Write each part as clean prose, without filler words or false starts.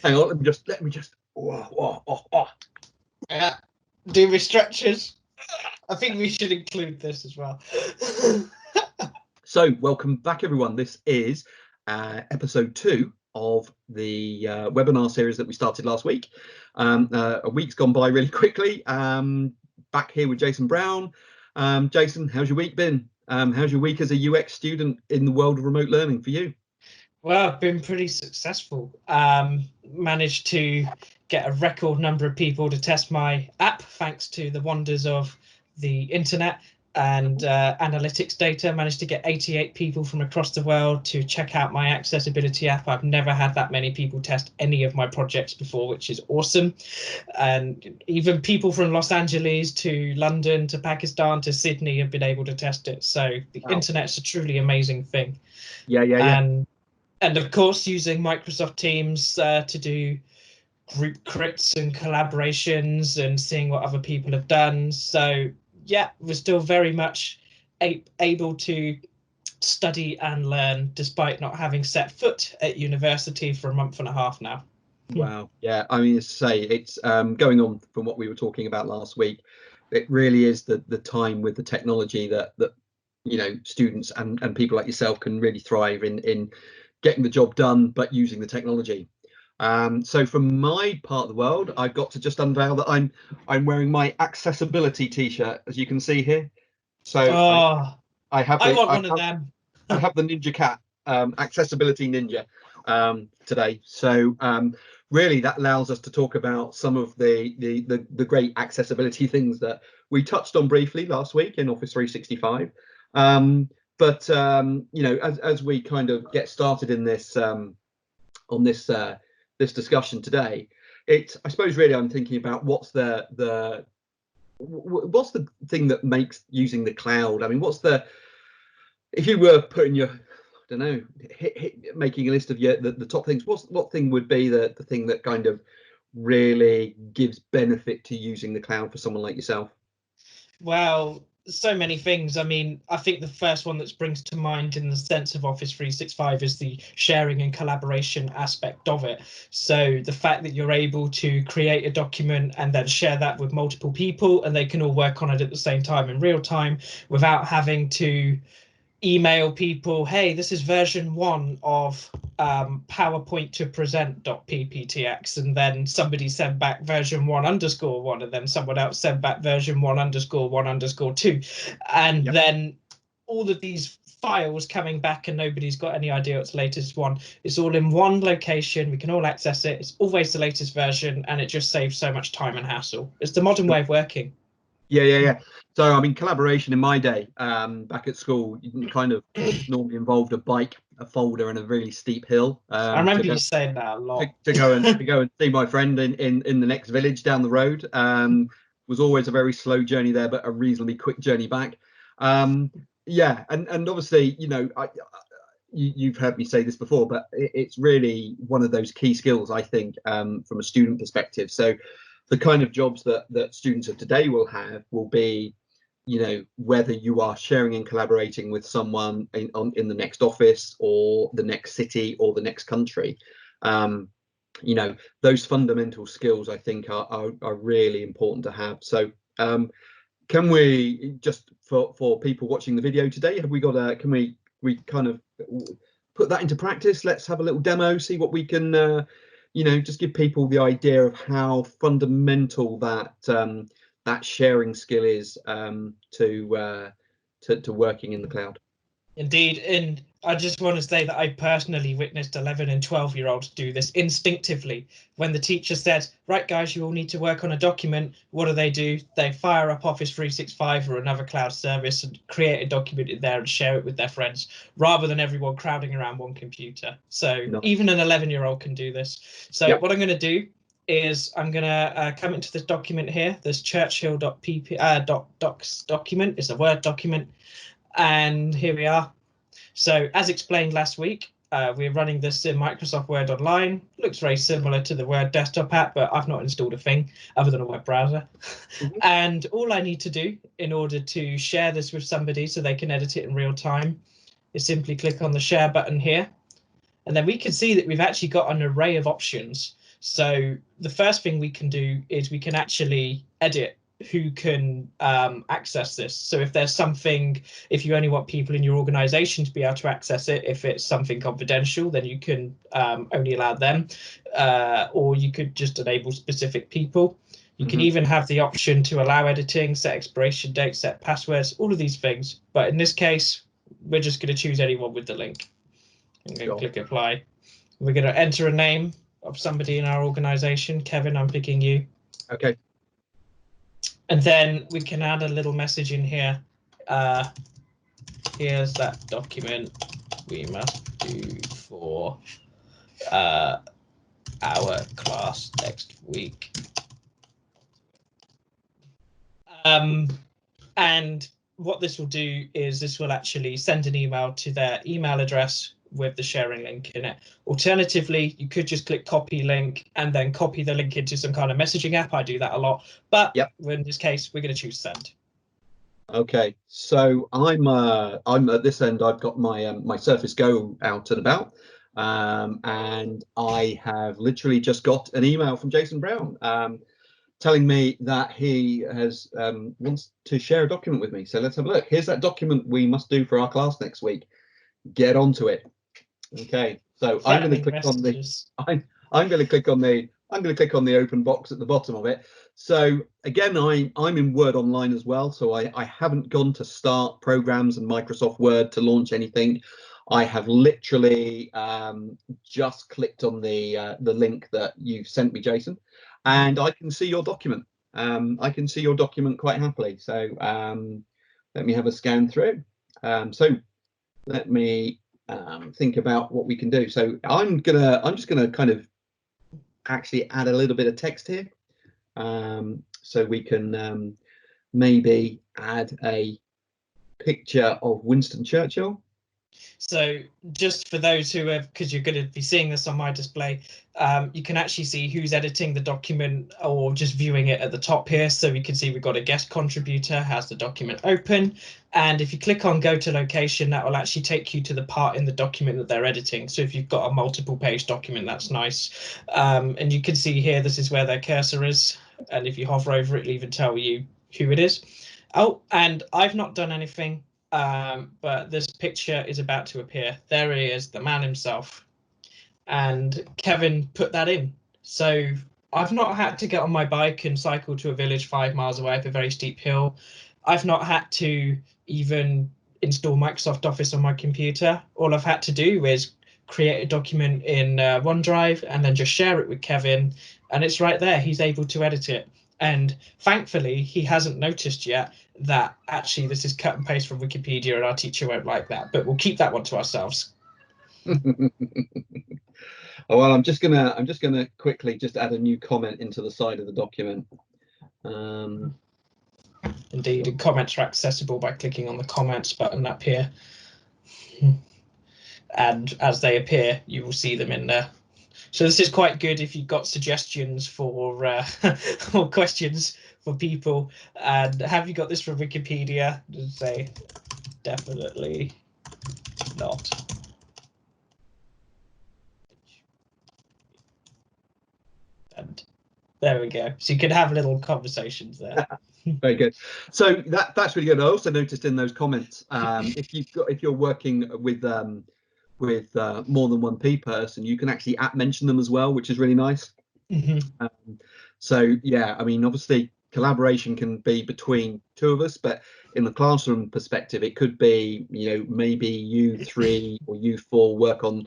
Hang on, let me just. Yeah. Do we stretches? I think we should include this as well. So, welcome back, everyone. This is episode 2 of the webinar series that we started last week. A week's gone by really quickly. Back here with Jason Brown. Jason, how's your week been? How's your week as a UX student in the world of remote learning for you? Well, I've been pretty successful. Managed to get a record number of people to test my app thanks to the wonders of the internet and analytics data. Managed to get 88 people from across the world to check out my accessibility app. I've never had that many people test any of my projects before, which is awesome. And even people from Los Angeles to London to Pakistan to Sydney have been able to test it. So the internet's a truly amazing thing. Yeah. And of course, using Microsoft Teams to do group crits and collaborations and seeing what other people have done. So yeah, we're still very much able to study and learn despite not having set foot at university for a month and a half now. Wow. Yeah, I mean, as I say, it's going on from what we were talking about last week. It really is the time with the technology that you know, students and people like yourself can really thrive in getting the job done, but using the technology. So from my part of the world, I've got to just unveil that I'm wearing my accessibility t-shirt, as you can see here. So I have one of them. I have the Ninja Cat, accessibility ninja, today. So really that allows us to talk about some of the great accessibility things that we touched on briefly last week in Office 365. But you know, as we kind of get started in this on this this discussion today, I suppose really I'm thinking about what's the thing that makes using the cloud. I mean, if you were putting your, I don't know, making a list of the top things, what thing would be the thing that kind of really gives benefit to using the cloud for someone like yourself? Well, so many things. I mean, I think the first one that springs to mind in the sense of Office 365 is the sharing and collaboration aspect of it. So the fact that you're able to create a document and then share that with multiple people and they can all work on it at the same time in real time without having to email people, hey, this is version 1 of PowerPoint to present.pptx, and then somebody send back version 1_1, and then someone else send back version 1_1_2, and then all of these files coming back and nobody's got any idea what's the latest one. It's all in one location, we can all access it, it's always the latest version, and it just saves so much time and hassle. It's the modern way of working. Yeah. So I mean, collaboration in my day, back at school, you kind of normally involved a bike, a folder, and a really steep hill. I remember you saying that a lot. To go and see my friend in the next village down the road. Was always a very slow journey there, but a reasonably quick journey back. Yeah, and obviously, you know, you've heard me say this before, but it's really one of those key skills, I think, from a student perspective. So the kind of jobs that students of today will have will be, you know, whether you are sharing and collaborating with someone in the next office or the next city or the next country. You know, those fundamental skills, I think, are really important to have. So can we, just for people watching the video today, have we got can we kind of put that into practice? Let's have a little demo, see what we can you know, just give people the idea of how fundamental that sharing skill is to working in the cloud. Indeed, and I just want to say that I personally witnessed 11 and 12-year-olds do this instinctively. When the teacher said, right guys, you all need to work on a document, what do? They fire up Office 365 or another cloud service and create a document in there and share it with their friends, rather than everyone crowding around one computer. So even an 11-year-old can do this. So what I'm going to do is I'm going to come into this document here, this churchill.docs document. It's a Word document. And here we are. So as explained last week, we're running this in Microsoft Word Online. Looks very similar to the Word desktop app, but I've not installed a thing other than a web browser. And all I need to do in order to share this with somebody so they can edit it in real time is simply click on the share button here. And then we can see that we've actually got an array of options. So the first thing we can do is we can actually edit who can access this. So if there's something, if you only want people in your organization to be able to access it, if it's something confidential, then you can only allow them, or you could just enable specific people. You can even have the option to allow editing, set expiration dates, set passwords, all of these things. But in this case, we're just going to choose anyone with the link. I'm going to click apply. We're going to enter a name of somebody in our organization. Kevin, I'm picking you. Okay. And then we can add a little message in here. Here's that document we must do for our class next week. And what this will do is this will actually send an email to their email address with the sharing link in it. Alternatively, you could just click copy link and then copy the link into some kind of messaging app. I do that a lot, but in this case, we're going to choose send. Okay, so I'm at this end. I've got my my Surface Go out and about, and I have literally just got an email from Jason Brown telling me that he has wants to share a document with me. So let's have a look. Here's that document we must do for our class next week. Get onto it. Okay, so I'm going to click on the I'm going to click on the open box at the bottom of it. So again, I'm in Word Online as well, so I haven't gone to start programs and Microsoft Word to launch anything. I have literally just clicked on the link that you sent me, Jason, and I can see your document. I can see your document quite happily. So let me have a scan through. So let me think about what we can do. So I'm just gonna kind of actually add a little bit of text here, so we can maybe add a picture of Winston Churchill. So just for those who have, because you're going to be seeing this on my display, you can actually see who's editing the document or just viewing it at the top here. So we can see we've got a guest contributor, has the document open. And if you click on go to location, that will actually take you to the part in the document that they're editing. So if you've got a multiple page document, that's nice. And you can see here, this is where their cursor is. And if you hover over it, it'll even tell you who it is. Oh, and I've not done anything. But this picture is about to appear. There he is, the man himself. And Kevin put that in. So I've not had to get on my bike and cycle to a village 5 miles away up a very steep hill. I've not had to even install Microsoft Office on my computer. All I've had to do is create a document in OneDrive and then just share it with Kevin. And it's right there. He's able to edit it. And thankfully, he hasn't noticed yet that actually this is cut and paste from Wikipedia and our teacher won't like that, but we'll keep that one to ourselves. Oh, well, I'm just gonna quickly just add a new comment into the side of the document. Indeed, and comments are accessible by clicking on the comments button up here. And as they appear, you will see them in there. So this is quite good if you've got suggestions for or questions for people. And have you got this from Wikipedia? Just say definitely not. And there we go. So you can have little conversations there. Very good. So that's really good. I also noticed in those comments, if you're working with more than one person, you can actually mention them as well, which is really nice. So yeah, I mean, obviously collaboration can be between two of us, but in the classroom perspective, it could be, maybe you three or you four work on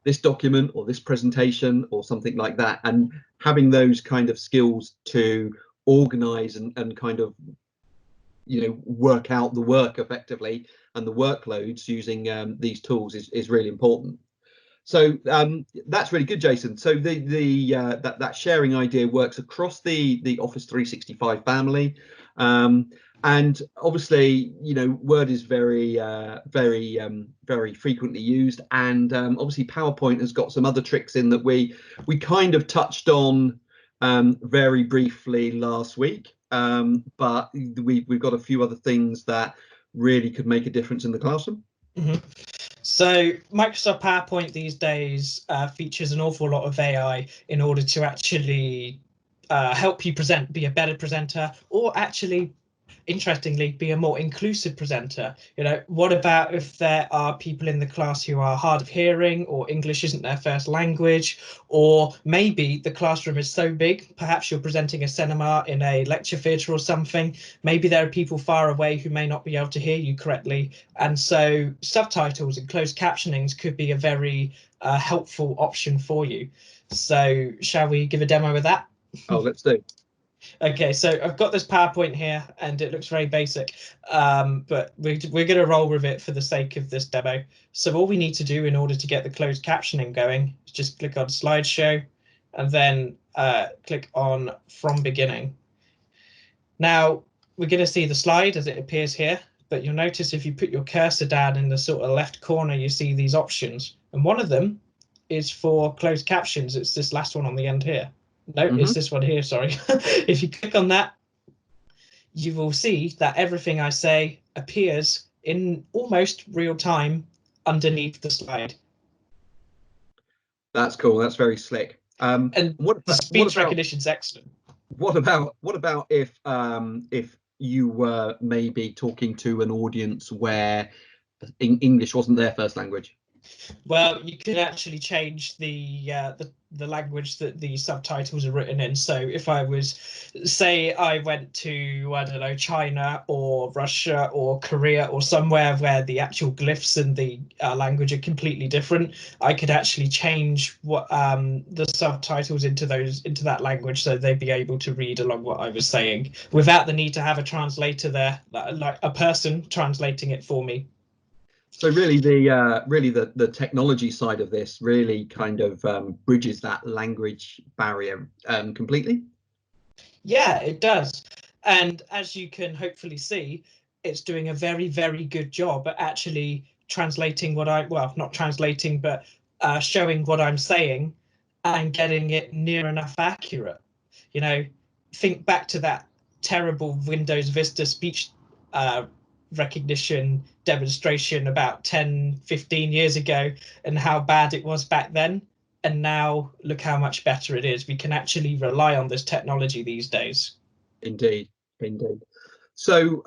this document or this presentation or something like that, and having those kind of skills to organize and kind of work out the work effectively and the workloads using these tools is really important. So that's really good, Jason. So that sharing idea works across the Office 365 family, and obviously Word is very frequently used, and obviously PowerPoint has got some other tricks in that we kind of touched on very briefly last week, but we've got a few other things that really could make a difference in the classroom. So So Microsoft PowerPoint these days features an awful lot of AI in order to actually help you be a better presenter, or actually, interestingly, be a more inclusive presenter. What about if there are people in the class who are hard of hearing, or English isn't their first language, or maybe the classroom is so big, perhaps you're presenting a seminar in a lecture theatre or something, maybe there are people far away who may not be able to hear you correctly, and so subtitles and closed captionings could be a very helpful option for you. So shall we give a demo of that? Oh, let's do. Okay, so I've got this PowerPoint here and it looks very basic, but we're going to roll with it for the sake of this demo. So all we need to do in order to get the closed captioning going is just click on slideshow and then click on from beginning. Now we're going to see the slide as it appears here, but you'll notice if you put your cursor down in the sort of left corner, you see these options, and one of them is for closed captions. It's this last one on the end here. No, it's this one here, sorry. If you click on that, you will see that everything I say appears in almost real time underneath the slide. That's cool. That's very slick. And the speech recognition's excellent. What about if you were maybe talking to an audience where English wasn't their first language? Well, you could actually change the language that the subtitles are written in. So if I was, say, I went to, I don't know, China or Russia or Korea or somewhere where the actual glyphs and the language are completely different, I could actually change what the subtitles into that language, so they'd be able to read along what I was saying without the need to have a translator there, like a person translating it for me. So really, the technology side of this really kind of bridges that language barrier completely. Yeah, it does. And as you can hopefully see, it's doing a very, very good job at actually translating well, not translating, but showing what I'm saying and getting it near enough accurate. Think back to that terrible Windows Vista speech recognition demonstration about 10, 15 years ago, and how bad it was back then. And now look how much better it is. We can actually rely on this technology these days. Indeed. So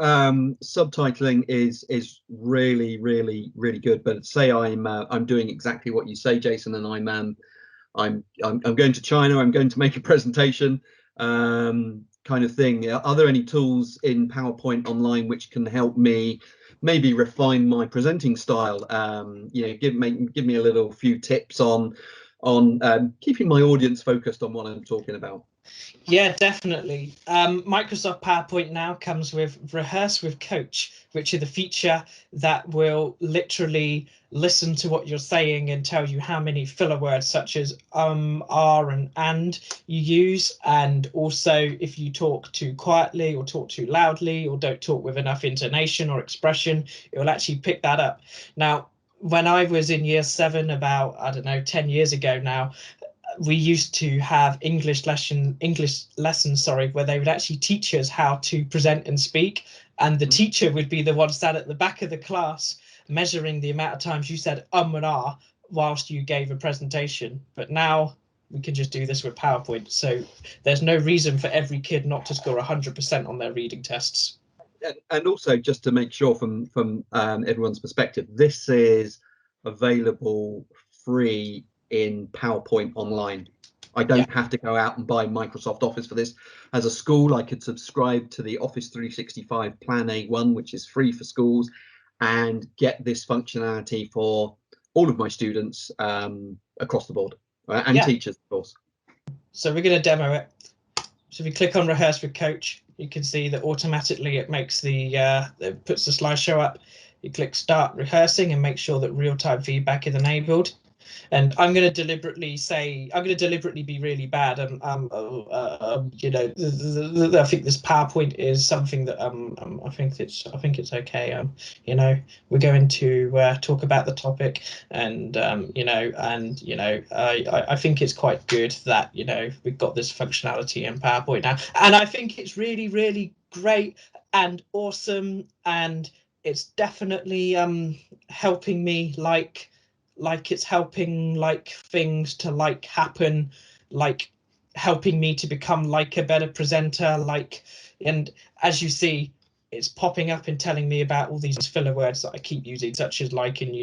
subtitling is really, really, really good. But say I'm doing exactly what you say, Jason, and I'm going to China. I'm going to make a presentation, kind of thing. Are there any tools in PowerPoint online which can help me maybe refine my presenting style? Give me a few tips on keeping my audience focused on what I'm talking about. Yeah, definitely. Microsoft PowerPoint now comes with Rehearse with Coach, which is the feature that will literally listen to what you're saying and tell you how many filler words such as are, and you use, and also if you talk too quietly or talk too loudly or don't talk with enough intonation or expression, it will actually pick that up. Now, when I was in year 7, about, I don't know, 10 years ago now, we used to have English lessons, where they would actually teach us how to present and speak, and the teacher would be the one sat at the back of the class measuring the amount of times you said and ah whilst you gave a presentation. But now we can just do this with PowerPoint, so there's no reason for every kid not to score 100% on their reading tests. And also, just to make sure from everyone's perspective, this is available free in PowerPoint online. I don't have to go out and buy Microsoft Office for this. As a school, I could subscribe to the Office 365 Plan A1, which is free for schools, and get this functionality for all of my students across the board, and teachers, of course. So we're going to demo it. So if you click on Rehearse with Coach, you can see that automatically it makes it puts the slideshow up. You click Start Rehearsing and make sure that real-time feedback is enabled. And I'm going to deliberately be really bad. I think this PowerPoint is something that I think it's okay. We're going to talk about the topic, and I think it's quite good that we've got this functionality in PowerPoint now, and I think it's really, really great and awesome, and it's definitely helping me like it's helping like things to like happen, like helping me to become like a better presenter, like, and as you see, it's popping up and telling me about all these filler words that I keep using, such as like and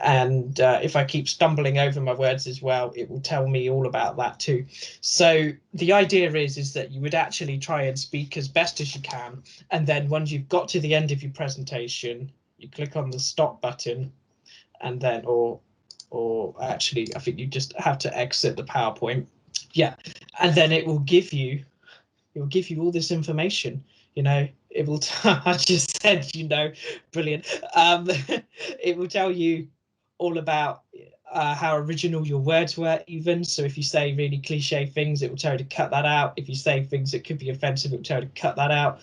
and if I keep stumbling over my words as well, it will tell me all about that too. So the idea is that you would actually try and speak as best as you can, and then once you've got to the end of your presentation, you click on the stop button, and then or actually I think you just have to exit the PowerPoint. Yeah, and then it will give you all this information. It will I just said, brilliant. It will tell you all about how original your words were, even. So if you say really cliche things, it will tell you to cut that out. If you say things that could be offensive, it will tell you to cut that out.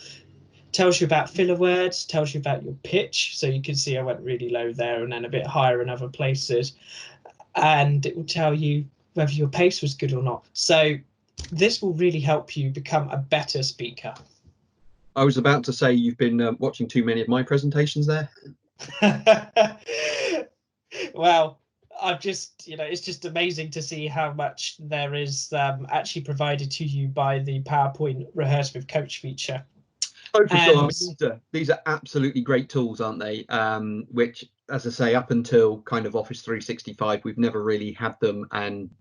Tells you about filler words, tells you about your pitch. So you can see I went really low there and then a bit higher in other places. And it will tell you whether your pace was good or not. So this will really help you become a better speaker. I was about to say you've been watching too many of my presentations there. Well, I've just, it's just amazing to see how much there is actually provided to you by the PowerPoint Rehearse with Coach feature. Oh, for sure. I mean, these are absolutely great tools, aren't they? Which, as I say, up until kind of Office 365, we've never really had them, and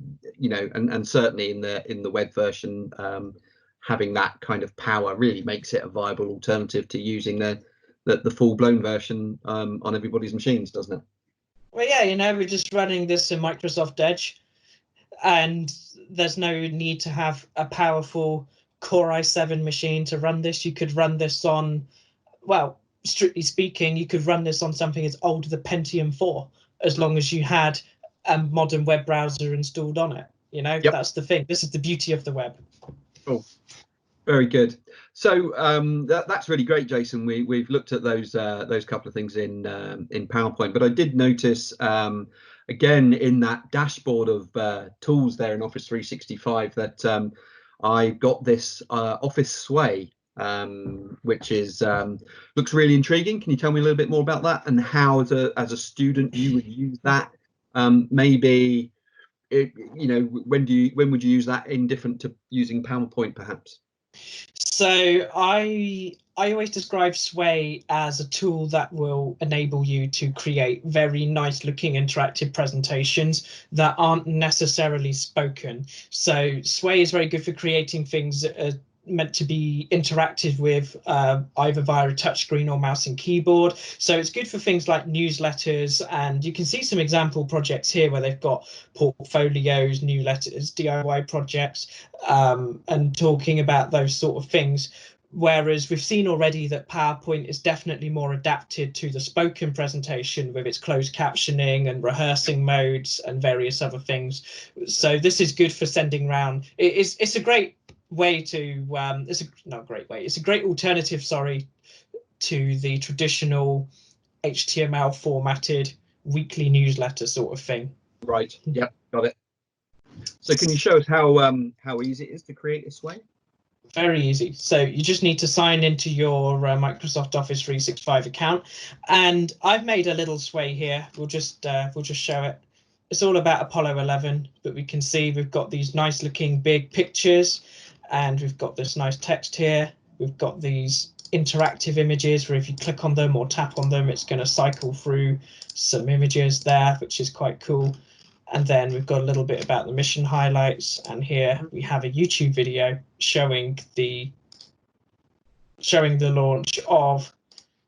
and certainly in the web version, having that kind of power really makes it a viable alternative to using the full-blown version on everybody's machines, doesn't it? Well, yeah, we're just running this in Microsoft Edge, and there's no need to have a powerful Core i7 machine to run this. You could run this on, well, strictly speaking, you could run this on something as old as the Pentium 4, as long as you had a modern web browser installed on it. Yep. That's the thing. This is the beauty of the web. Cool. Very good. So that's really great, Jason. We've looked at those couple of things in PowerPoint, but I did notice again in that dashboard of tools there in Office 365 that I got this Office Sway, which is looks really intriguing. Can you tell me a little bit more about that and how, as a student, you would use that? Maybe when would you use that in different to using PowerPoint, perhaps? So I always describe Sway as a tool that will enable you to create very nice looking interactive presentations that aren't necessarily spoken. So Sway is very good for creating things that are meant to be interactive with either via a touchscreen or mouse and keyboard. So it's good for things like newsletters, and you can see some example projects here where they've got portfolios, newsletters, DIY projects, and talking about those sort of things. Whereas we've seen already that PowerPoint is definitely more adapted to the spoken presentation with its closed captioning and rehearsing modes and various other things. So this is good for sending around. It's a great way to it's a great alternative, to the traditional HTML formatted weekly newsletter sort of thing. Right. Yep. Got it. So can you show us how easy it is to create a Sway? Very easy. So you just need to sign into your Microsoft Office 365 account, and I've made a little Sway here. We'll just show it. It's all about Apollo 11, but we can see we've got these nice looking big pictures, and we've got this nice text here. We've got these interactive images where if you click on them or tap on them, it's going to cycle through some images there, which is quite cool. And then we've got a little bit about the mission highlights, and here we have a YouTube video showing the launch of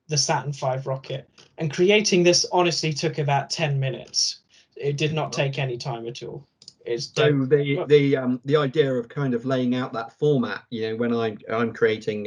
the Saturn V rocket. And creating this honestly took about 10 minutes. It did not take any time at all. So the idea of kind of laying out that format, when I'm creating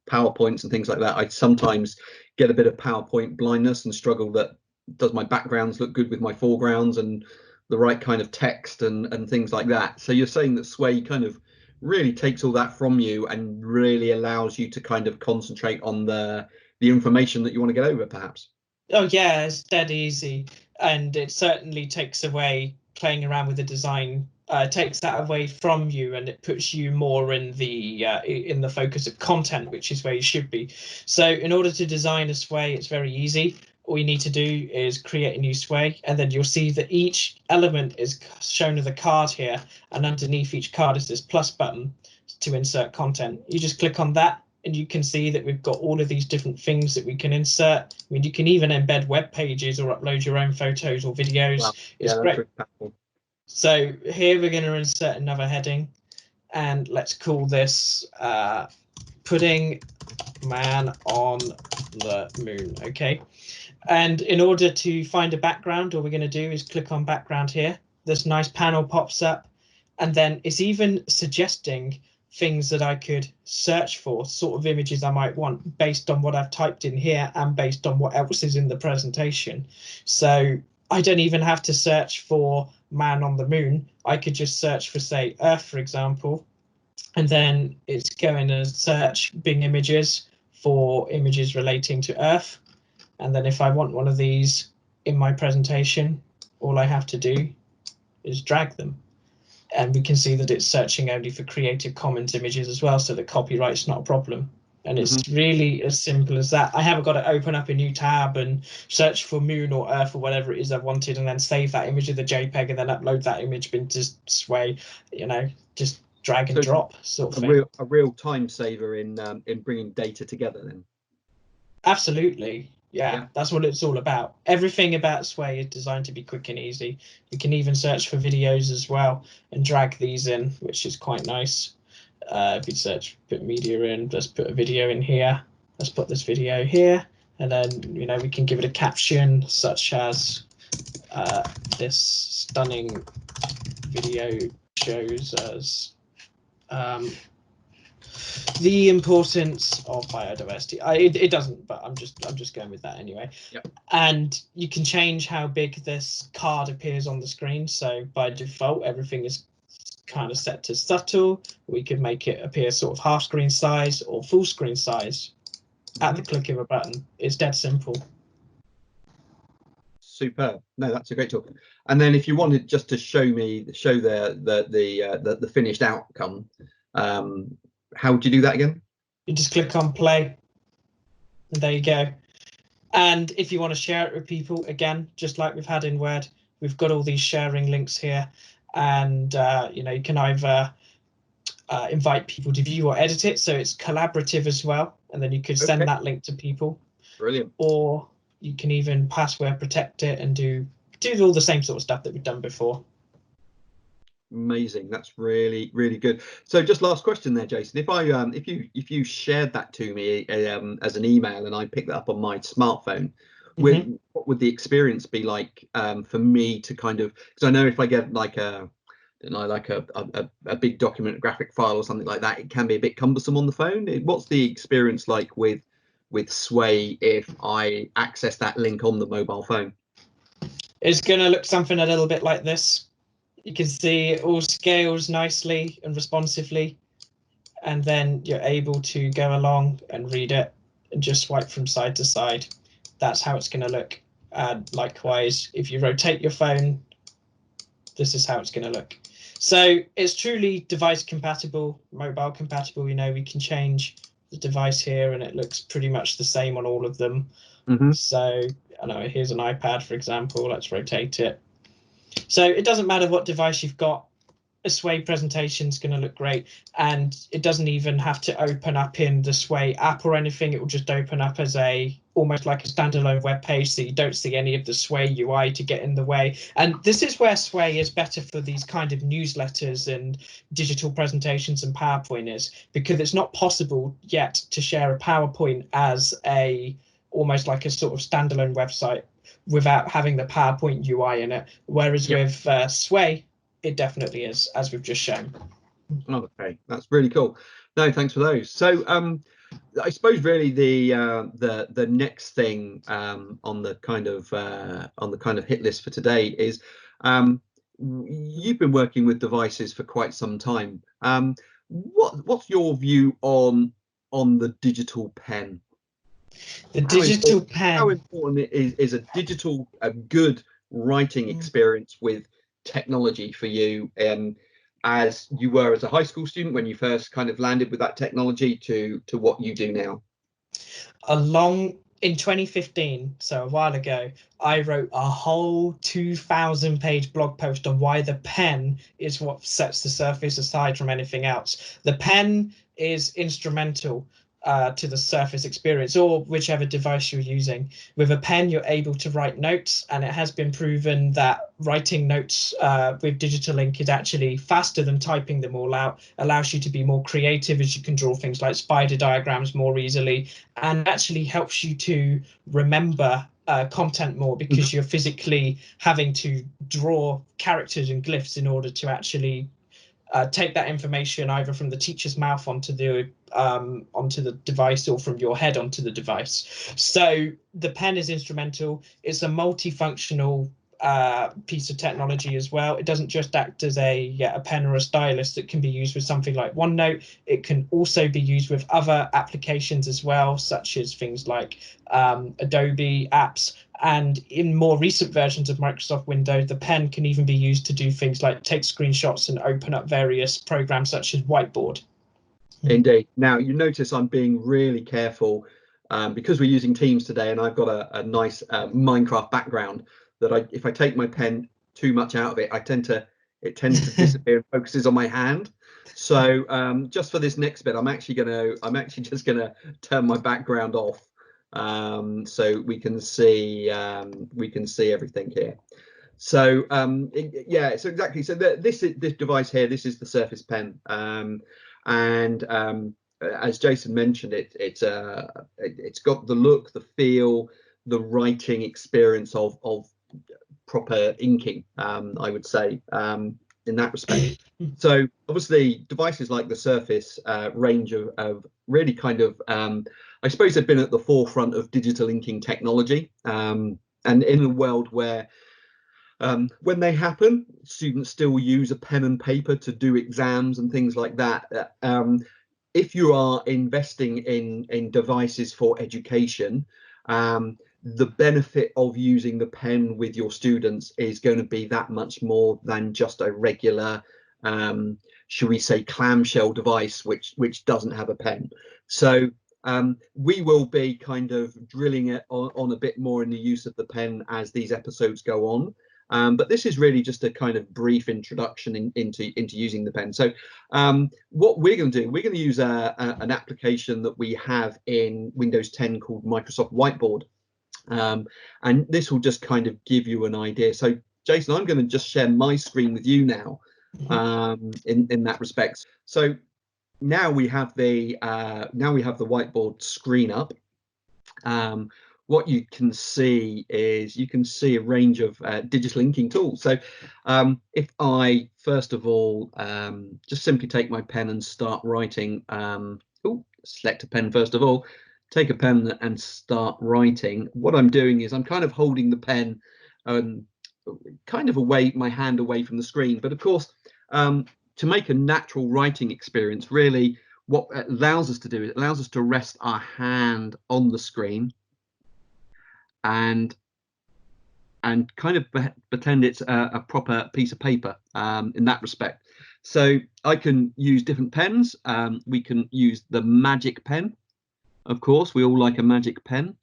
PowerPoints and things like that, I sometimes get a bit of PowerPoint blindness and struggle that does my backgrounds look good with my foregrounds and the right kind of text and things like that. So you're saying that Sway kind of really takes all that from you and really allows you to kind of concentrate on the information that you want to get over, perhaps. Oh yeah, it's dead easy, and it certainly takes away playing around with the design takes that away from you, and it puts you more in the focus of content, which is where you should be. So in order to design a sway, it's very easy. All you need to do is create a new sway, and then you'll see that each element is shown as a card here, and underneath each card is this plus button to insert content. You just click on that, and you can see that we've got all of these different things that we can insert. I mean, you can even embed web pages or upload your own photos or videos. Wow. It's Yeah, great. that's really powerful. So here we're going to insert another heading, and let's call this putting man on the moon. Okay. And in order to find a background, all we're going to do is click on background here. This nice panel pops up, and then it's even suggesting things that I could search for, sort of images I might want based on what I've typed in here and based on what else is in the presentation. So I don't even have to search for man on the moon. I could just search for, say, Earth, for example, and then it's going to search Bing Images for images relating to Earth. And then if I want one of these in my presentation, all I have to do is drag them. And we can see that it's searching only for Creative Commons images as well, so that copyright's not a problem. And it's really as simple as that. I haven't got to open up a new tab and search for moon or Earth or whatever it is I wanted, and then save that image of the JPEG and then upload that image into Sway. You know, just drag and drop sort of thing. A real time saver in bringing data together then. Absolutely. Yeah, that's what it's all about. Everything about Sway is designed to be quick and easy. You can even search for videos as well and drag these in, which is quite nice. If you search, put media in, let's put a video in here. Let's put this video here, and then, you know, we can give it a caption such as this stunning video shows us the importance of biodiversity. It doesn't, but I'm just going with that anyway. Yep. And you can change how big this card appears on the screen. So by default, everything is kind of set to subtle. We could make it appear sort of half screen size or full screen size at the click of a button. It's dead simple. Superb. No, that's a great tool. And then if you wanted just to show the finished outcome, how would you do that again? You just click on play, and there you go. And if you want to share it with people, again, just like we've had in Word, we've got all these sharing links here, and you know, you can either invite people to view or edit it, so it's collaborative as well, and then you could send that link to people. Brilliant. Or you can even password protect it and do all the same sort of stuff that we've done before. Amazing. That's really, really good. So just last question there, Jason. If I if you shared that to me as an email and I picked that up on my smartphone, what would the experience be like for me to kind of, because I know if I get like a big document, a graphic file or something like that, it can be a bit cumbersome on the phone. What's the experience like with Sway if I access that link on the mobile phone? It's going to look something a little bit like this. You can see it all scales nicely and responsively, and then you're able to go along and read it and just swipe from side to side. That's how it's going to look. And likewise, if you rotate your phone, this is how it's going to look. So it's truly device compatible, mobile compatible. You know, we can change the device here and it looks pretty much the same on all of them. So I know here's an iPad, for example. Let's rotate it. So it doesn't matter what device you've got, a Sway presentation is going to look great, and it doesn't even have to open up in the Sway app or anything. It will just open up as almost like a standalone web page, so you don't see any of the Sway UI to get in the way. And this is where Sway is better for these kind of newsletters and digital presentations and PowerPoint is, because it's not possible yet to share a PowerPoint as almost like a sort of standalone website without having the PowerPoint UI in it. Whereas with Sway, it definitely is, as we've just shown. Okay, that's really cool. No, thanks for those. So I suppose really the next thing on the kind of hit list for today is you've been working with devices for quite some time. What's your view on the digital pen? The digital pen. How important is a good writing experience with technology for you, as you were as a high school student when you first kind of landed with that technology to what you do now? In 2015, so a while ago, I wrote a whole 2,000-page blog post on why the pen is what sets the Surface aside from anything else. The pen is instrumental to the Surface experience, or whichever device you're using. With a pen, you're able to write notes, and it has been proven that writing notes with digital ink is actually faster than typing them all out, allows you to be more creative as you can draw things like spider diagrams more easily, and actually helps you to remember content more, because you're physically having to draw characters and glyphs in order to actually take that information either from the teacher's mouth onto the device, or from your head onto the device. So the pen is instrumental. It's a multifunctional piece of technology as well. It doesn't just act as a pen or a stylus that can be used with something like OneNote. It can also be used with other applications as well, such as things like Adobe apps. And in more recent versions of Microsoft Windows, the pen can even be used to do things like take screenshots and open up various programs such as Whiteboard. Indeed. Now, you notice I'm being really careful because we're using Teams today, and I've got a nice Minecraft background, that if I take my pen too much out of it, it tends to disappear and focuses on my hand. So just for this next bit, I'm actually just gonna turn my background off, so we can see everything here. So yeah, so exactly. So this device here, this is the Surface Pen, and as Jason mentioned, it's got the look, the feel, the writing experience of proper inking, I would say, in that respect. So obviously devices like the Surface range of really kind of, I suppose they've been at the forefront of digital inking technology, and in a world where when they happen, students still use a pen and paper to do exams and things like that. If you are investing in devices for education, the benefit of using the pen with your students is going to be that much more than just a regular, should we say, clamshell device which doesn't have a pen. So we will be kind of drilling it on a bit more in the use of the pen as these episodes go on. But this is really just a kind of brief introduction into using the pen. So what we're going to do, we're going to use an application that we have in Windows 10 called Microsoft Whiteboard. And this will just kind of give you an idea. So Jason, I'm going to just share my screen with you now, in that respect. So now we have the whiteboard screen up. What you can see is a range of digital inking tools. So if I first of all just simply take my pen and start writing, select a pen first of all, take a pen and start writing, what I'm doing is I'm kind of holding the pen kind of my hand away from the screen. But of course, to make a natural writing experience, really what it allows us to do is it allows us to rest our hand on the screen and kind of pretend it's a proper piece of paper in that respect. So I can use different pens. We can use the magic pen. Of course, we all like a magic pen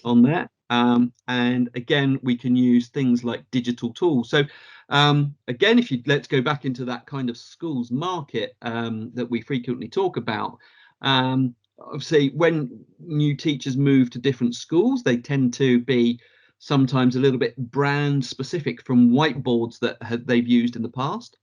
on there. And again, we can use things like digital tools. So again, let's go back into that kind of schools market that we frequently talk about. Obviously, when new teachers move to different schools, they tend to be sometimes a little bit brand specific from whiteboards that they've used in the past.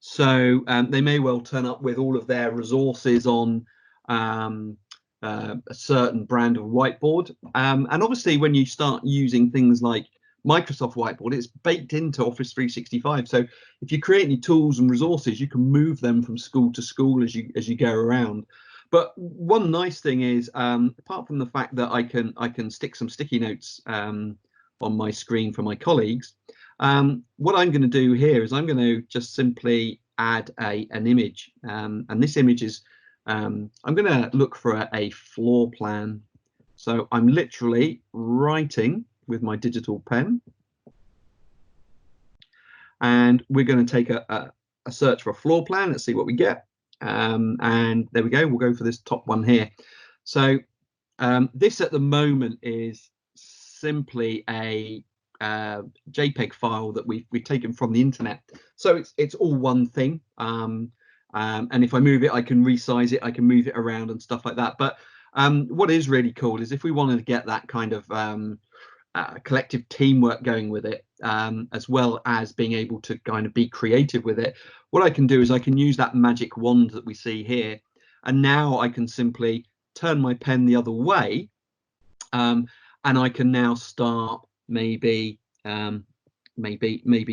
So they may well turn up with all of their resources on a certain brand of whiteboard. And obviously, when you start using things like Microsoft Whiteboard, it's baked into Office 365. So if you create any tools and resources, you can move them from school to school as you go around. But one nice thing is, apart from the fact that I can stick some sticky notes on my screen for my colleagues, what I'm going to do here is I'm going to just simply add an image, and this image is I'm going to look for a floor plan. So I'm literally writing with my digital pen, and we're going to take a search for a floor plan. Let's see what we get. And there we go. We'll go for this top one here. So this at the moment is simply a JPEG file that we've taken from the internet. So it's all one thing. And if I move it, I can resize it, I can move it around and stuff like that. But what is really cool is if we wanted to get that kind of collective teamwork going with it, as well as being able to kind of be creative with it, what I can do is I can use that magic wand that we see here, and now I can simply turn my pen the other way, and I can now start maybe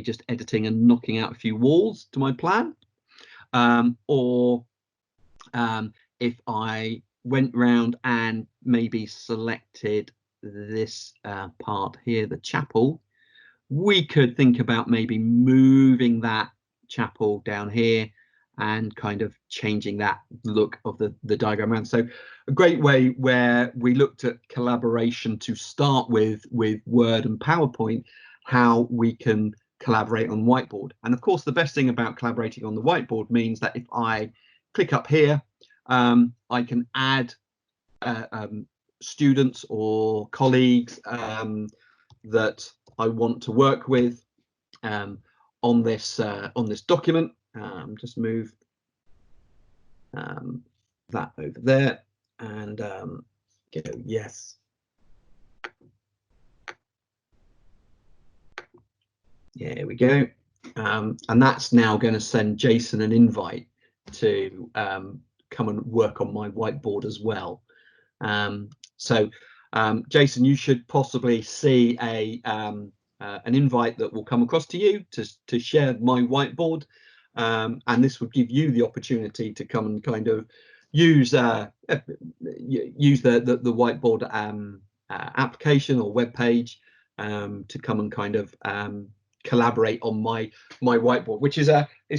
just editing and knocking out a few walls to my plan, or if I went round and maybe selected this part here, the chapel, we could think about maybe moving that chapel down here and kind of changing that look of the diagram around. So a great way where we looked at collaboration to start with Word and PowerPoint, how we can collaborate on Whiteboard. And of course, the best thing about collaborating on the Whiteboard means that if I click up here, I can add students or colleagues that I want to work with on this document. Just move that over there and go yes. Here we go. And that's now going to send Jason an invite to come and work on my whiteboard as well. So Jason, you should possibly see an invite that will come across to you to share my whiteboard, and this would give you the opportunity to come and kind of use the whiteboard application or web page to come and kind of collaborate on my whiteboard, which is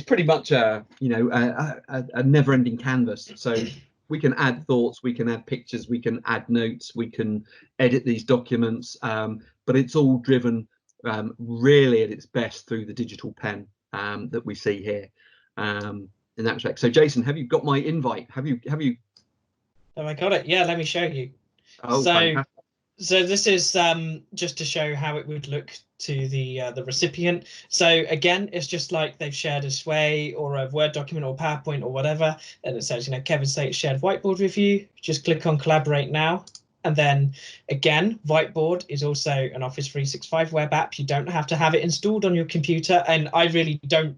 pretty much a never-ending canvas. So we can add thoughts, we can add pictures, we can add notes, we can edit these documents, but it's all driven really at its best through the digital pen that we see here in that respect. So Jason, have you got my invite? Have you? Have I got it? Yeah, let me show you. Oh, fantastic. So this is just to show how it would look to the recipient. So again, it's just like they've shared a Sway or a Word document or PowerPoint or whatever, and it says, Kevin Slate's shared whiteboard with you. Just click on Collaborate Now. And then again, Whiteboard is also an Office 365 web app. You don't have to have it installed on your computer, and I really don't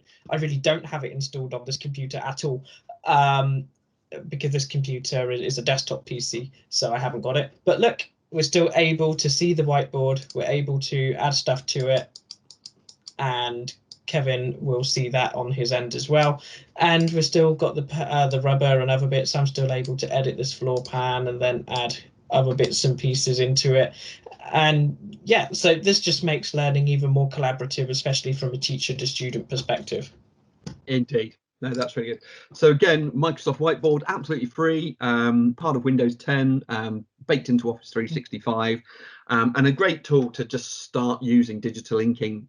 have it installed on this computer at all, because this computer is a desktop PC, so I haven't got it. But look, we're still able to see the whiteboard. We're able to add stuff to it, and Kevin will see that on his end as well. And we've still got the rubber and other bits. I'm still able to edit this floor plan and then add other bits and pieces into it. And yeah, so this just makes learning even more collaborative, especially from a teacher to student perspective. Indeed. No, that's really good. So again, Microsoft Whiteboard, absolutely free, part of Windows 10, baked into Office 365, and a great tool to just start using digital inking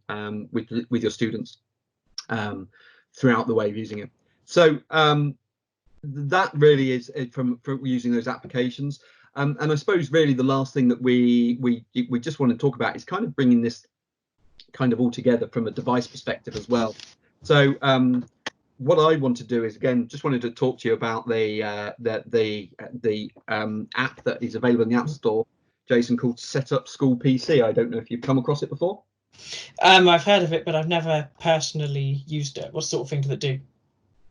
with your students throughout the way of using it. So that really is from using those applications. And I suppose really the last thing that we just want to talk about is kind of bringing this kind of all together from a device perspective as well. So what I want to do is, again, just wanted to talk to you about the app that is available in the App Store, Jason, called Setup School PC. I don't know if you've come across it before. I've heard of it, but I've never personally used it. What sort of thing does it do?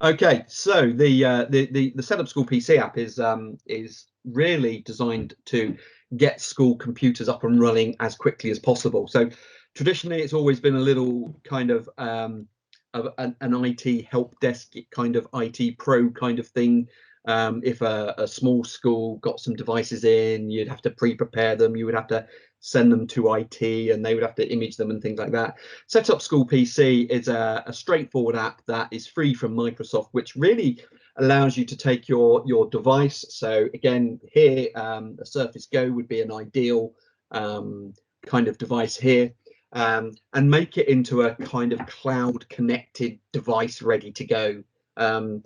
Okay, so the Setup School PC app is really designed to get school computers up and running as quickly as possible. So traditionally, it's always been a little kind of an IT help desk kind of IT pro kind of thing. If a small school got some devices in, you'd have to pre-prepare them, you would have to send them to IT and they would have to image them and things like that. Setup School PC is a straightforward app that is free from Microsoft, which really allows you to take your device. So again, here a Surface Go would be an ideal kind of device here. and make it into a kind of cloud connected device ready to go. Again,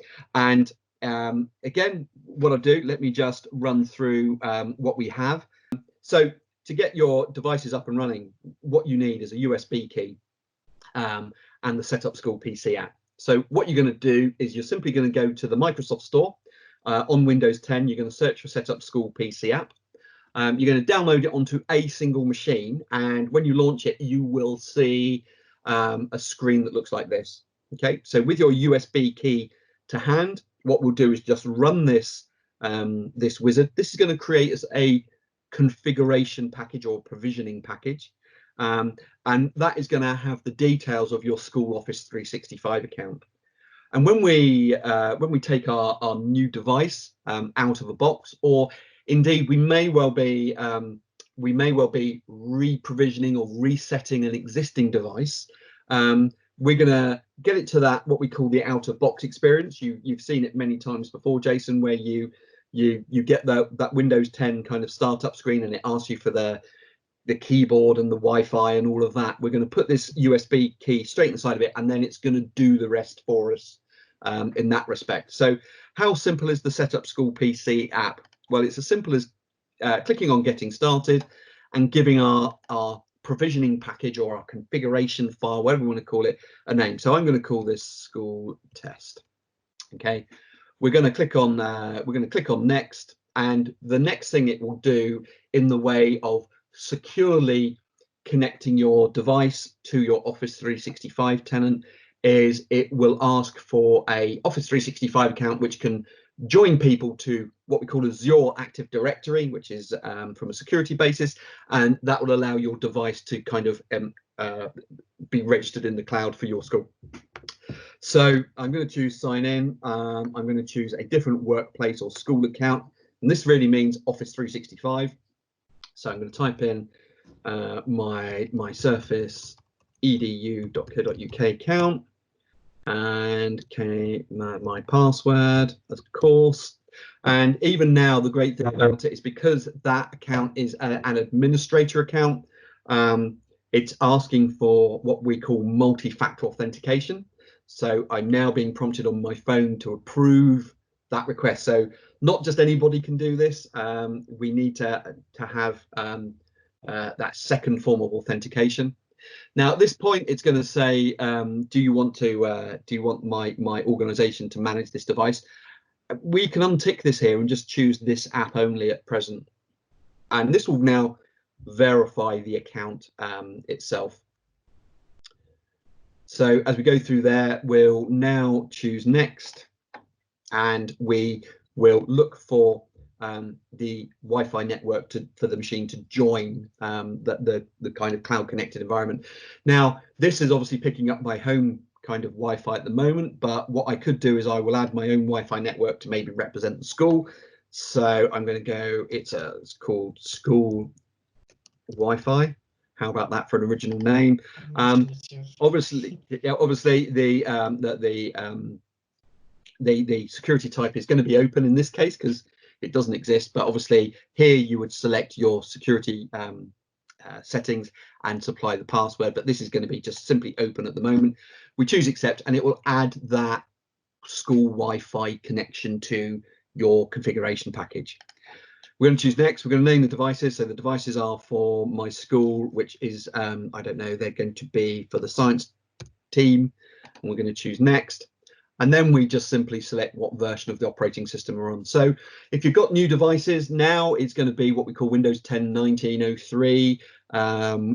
what I'll do, let me just run through what we have. So to get your devices up and running, what you need is a USB key and the Setup School PC app. So what you're going to do is you're simply going to go to the Microsoft Store on Windows 10. You're going to search for Setup School PC app. You're going to download it onto a single machine, and when you launch it, you will see a screen that looks like this. Okay, so with your USB key to hand, what we'll do is just run this this wizard. This is going to create as a configuration package or provisioning package, and that is going to have the details of your school Office 365 account. And when we take our new device out of a box, or indeed we may well be re-provisioning or resetting an existing device, we're going to get it to that what we call the out of box experience. You've seen it many times before, Jason, where you get that Windows 10 kind of startup screen, and it asks you for the keyboard and the Wi-Fi and all of that. We're going to put this USB key straight inside of it, and then it's going to do the rest for us in that respect. So how simple is the Setup School PC app? Well, it's as simple as clicking on Getting Started and giving our provisioning package or our configuration file, whatever we want to call it, a name. So I'm going to call this School Test. Okay, we're going to click on Next, and the next thing it will do in the way of securely connecting your device to your Office 365 tenant is it will ask for a Office 365 account which can join people to what we call Azure Active Directory, which is from a security basis, and that will allow your device to kind of be registered in the cloud for your school. So I'm going to choose sign in. I'm going to choose a different workplace or school account, and this really means Office 365. So I'm going to type in my Surface edu.co.uk account, and my password, of course. And even now, the great thing about it is because that account is an administrator account, it's asking for what we call multi-factor authentication. So I'm now being prompted on my phone to approve that request. So not just anybody can do this. We need to have that second form of authentication. Now at this point, it's going to say, do you want my organization to manage this device? We can untick this here and just choose this app only at present, and this will now verify the account itself. So as we go through there, we'll now choose next, and we will look for the Wi-Fi network for the machine to join the kind of cloud connected environment. Now this is obviously picking up my home kind of Wi-Fi at the moment, but what I could do is I will add my own Wi-Fi network to maybe represent the school. So I'm going to go, it's called School Wi-Fi. How about that for an original name? Obviously the security type is going to be open in this case because it doesn't exist, but obviously here you would select your security settings and supply the password, but this is going to be just simply open at the moment. We choose accept, and it will add that school Wi-Fi connection to your configuration package. We're going to choose next. We're going to name the devices. So the devices are for my school, which is I don't know, they're going to be for the science team, and we're going to choose next. And then we just simply select what version of the operating system we're on. So if you've got new devices, now it's going to be what we call Windows 10 1903.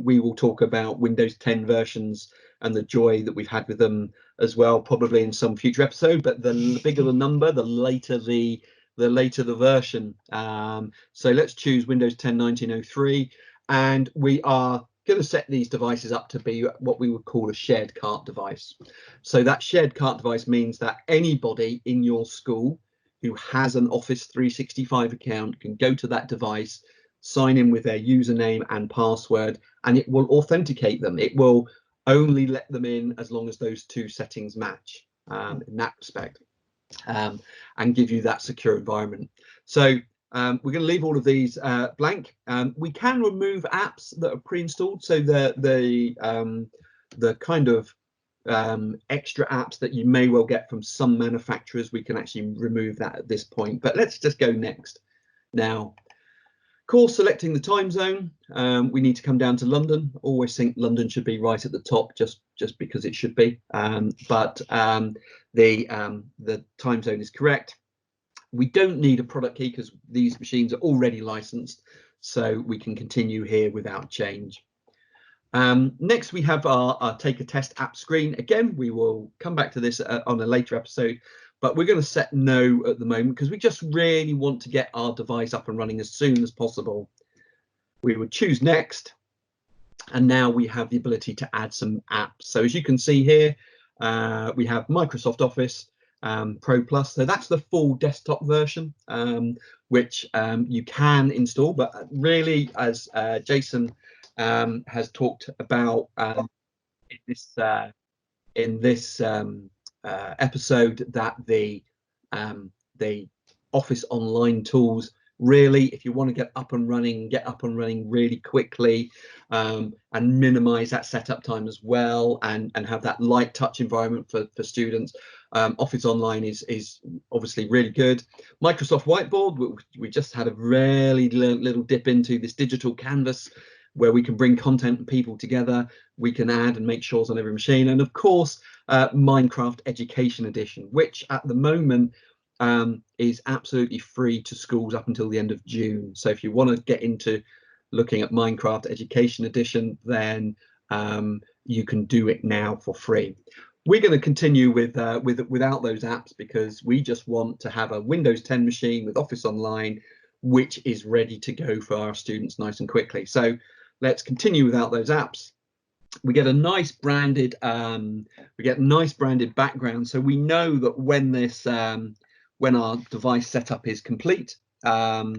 We will talk about Windows 10 versions and the joy that we've had with them as well, probably in some future episode. But the bigger the number, the later the version. So let's choose Windows 10 1903, and we are going to set these devices up to be what we would call a shared cart device. So that shared cart device means that anybody in your school who has an Office 365 account can go to that device, sign in with their username and password, and it will authenticate them. It will only let them in as long as those two settings match in that respect, and give you that secure environment. So We're going to leave all of these blank. We can remove apps that are pre-installed, so the kind of extra apps that you may well get from some manufacturers, we can actually remove that at this point. But let's just go next. Now, course selecting the time zone, we need to come down to London. Always think London should be right at the top, just because it should be. But the time zone is correct. We don't need a product key because these machines are already licensed, so we can continue here without change. Next, we have our take a test app screen. Again, we will come back to this on a later episode, but we're going to set no at the moment because we just really want to get our device up and running as soon as possible. We would choose next, and now we have the ability to add some apps. So as you can see here, we have Microsoft Office Pro Plus. So that's the full desktop version, which you can install, but really, as Jason has talked about in this episode, that the Office Online tools, really, if you want to get up and running really quickly, and minimize that setup time as well, and have that light touch environment for students, Office Online is obviously really good. Microsoft Whiteboard, we just had a really little dip into this digital canvas where we can bring content and people together. We can add and make sure on every machine. And of course, Minecraft Education Edition, which at the moment is absolutely free to schools up until the end of June. So if you want to get into looking at Minecraft Education Edition, then you can do it now for free. We're going to continue without those apps because we just want to have a Windows 10 machine with Office Online, which is ready to go for our students nice and quickly. So let's continue without those apps. We get a nice branded background, so we know that when this when our device setup is complete, the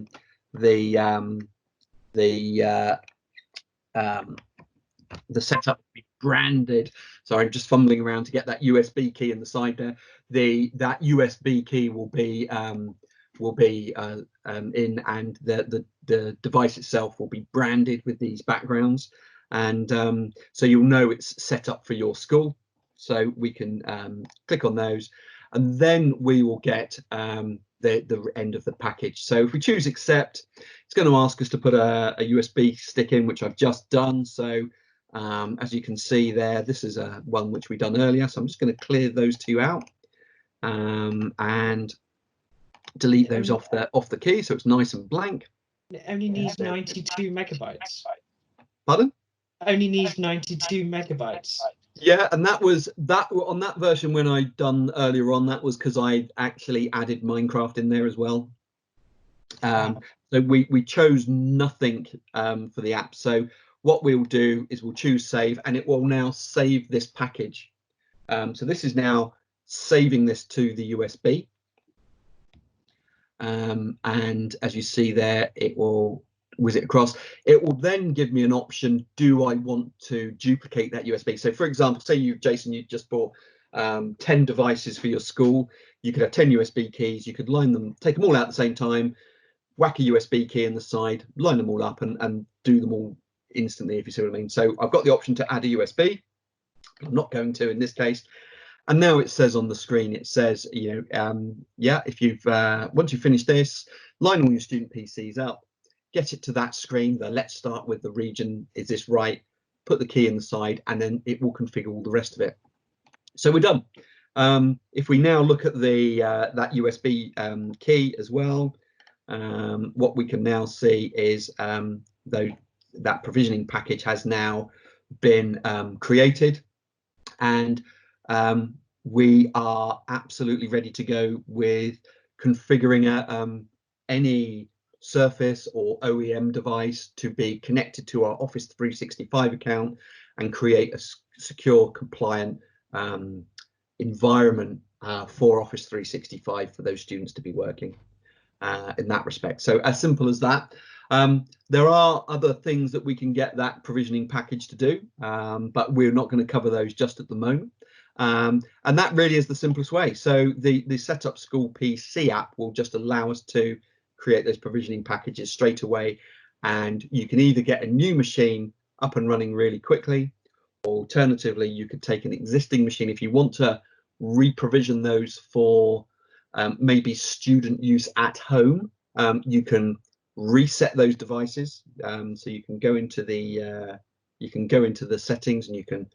setup will be branded. Sorry, I'm just fumbling around to get that USB key in the side there. That USB key will be in, and the device itself will be branded with these backgrounds, and so you'll know it's set up for your school. So we can click on those, and then we will get the end of the package. So if we choose accept, it's going to ask us to put a USB stick in, which I've just done. So as you can see there, this is one which we've done earlier. So I'm just going to clear those two out and delete those off the key, so it's nice and blank. It only needs 92 megabytes. Pardon? Only needs 92 megabytes. Yeah, and that was on that version when I done earlier on. That was because I actually added Minecraft in there as well. So we chose nothing for the app. So what we'll do is we'll choose save, and it will now save this package. So this is now saving this to the USB. And as you see there, it will whiz it across. It will then give me an option. Do I want to duplicate that USB? So for example, say Jason, you just bought 10 devices for your school. You could have 10 USB keys. You could line them, take them all out at the same time, whack a USB key in the side, line them all up, and do them all instantly, if you see what I mean. So I've got the option to add a USB. I'm not going to in this case. And now it says on the screen, it says, yeah, if you've once you finish this, line all your student PCs up, get it to that screen. Let's start with the region. Is this right? Put the key in the side, and then it will configure all the rest of it. So we're done. If we now look at the that USB key as well, what we can now see is that provisioning package has now been created, and we are absolutely ready to go with configuring any Surface or OEM device to be connected to our Office 365 account and create a secure, compliant environment for Office 365 for those students to be working in that respect. So as simple as that. There are other things that we can get that provisioning package to do, but we're not going to cover those just at the moment. And that really is the simplest way. So the Setup School PC app will just allow us to create those provisioning packages straight away, and you can either get a new machine up and running really quickly, or alternatively you could take an existing machine if you want to re-provision those for maybe student use at home. You can reset those devices, so you can go into the settings and you can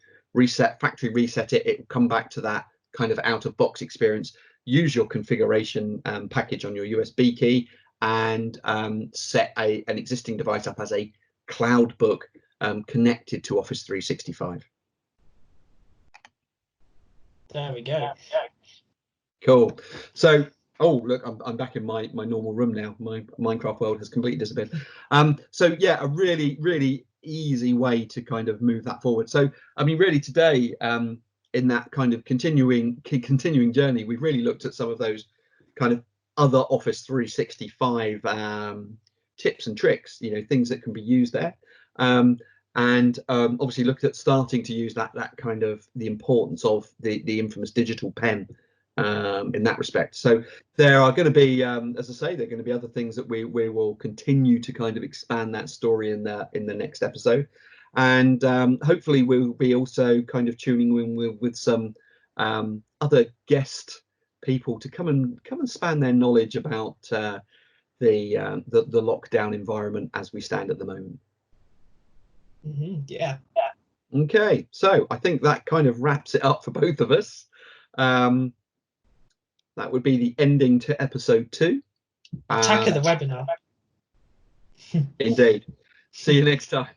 factory reset it. It will come back to that kind of out of box experience. Use your configuration package on your USB key and set an existing device up as a cloud book connected to Office 365. There we go. Cool. So, oh look, I'm back in my normal room now. My Minecraft world has completely disappeared. So yeah, a really easy way to kind of move that forward. So I mean, really today, in that kind of continuing journey, we've really looked at some of those kind of other Office 365 tips and tricks, you know, things that can be used there. And obviously looked at starting to use that kind of the importance of the infamous digital pen in that respect. So there are going to be, as I say, there are going to be other things that we will continue to kind of expand that story in the next episode, and hopefully we'll be also kind of tuning in with some other guest people to come and span their knowledge about the lockdown environment as we stand at the moment. Yeah. Okay, so I think that kind of wraps it up for both of us. That would be the ending to episode 2. Attack of the webinar. Indeed. See you next time.